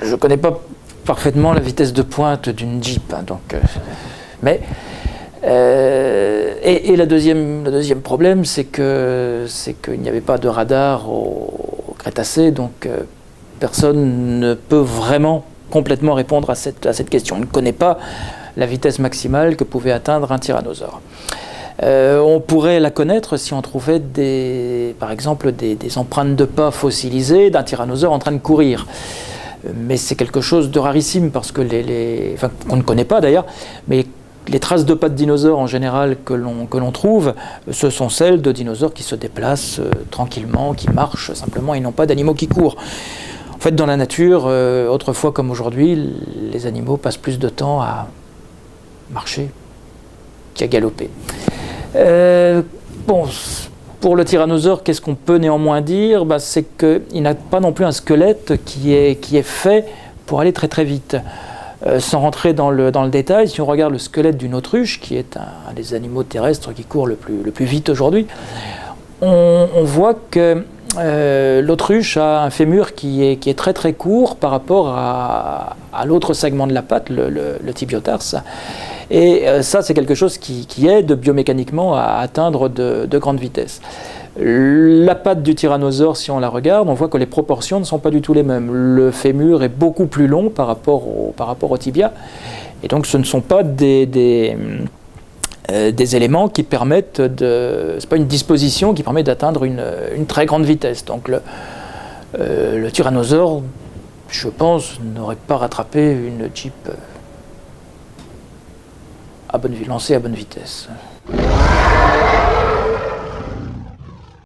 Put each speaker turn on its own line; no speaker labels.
je ne connais pas parfaitement la vitesse de pointe d'une Jeep, hein, donc, mais et le deuxième problème, c'est qu'il n'y avait pas de radar au Crétacé, donc personne ne peut vraiment complètement répondre à cette question. On ne connaît pas la vitesse maximale que pouvait atteindre un tyrannosaure. On pourrait la connaître si on trouvait par exemple des empreintes de pas fossilisées d'un tyrannosaure en train de courir. Mais c'est quelque chose de rarissime parce que enfin, qu'on ne connaît pas d'ailleurs, mais les traces de pas de dinosaures en général que l'on trouve, ce sont celles de dinosaures qui se déplacent tranquillement, qui marchent simplement et non pas d'animaux qui courent. En fait, dans la nature, autrefois comme aujourd'hui, les animaux passent plus de temps à marcher qu'à galoper. Bon, pour le tyrannosaure, qu'est-ce qu'on peut néanmoins dire? C'est qu'il n'a pas non plus un squelette qui est fait pour aller très très vite. Sans rentrer dans le détail, si on regarde le squelette d'une autruche, qui est un des animaux terrestres qui court le plus vite aujourd'hui, on voit que l'autruche a un fémur qui est très très court par rapport à l'autre segment de la patte, le tibiotarse. Et ça, c'est quelque chose qui aide biomécaniquement à atteindre de grandes vitesses. La patte du tyrannosaure, si on la regarde, on voit que les proportions ne sont pas du tout les mêmes. Le fémur est beaucoup plus long par rapport au tibia. Et donc, ce ne sont pas des éléments qui permettent c'est pas une disposition qui permet d'atteindre une très grande vitesse. Donc, le tyrannosaure, je pense, n'aurait pas rattrapé une Jeep lancée à bonne vitesse.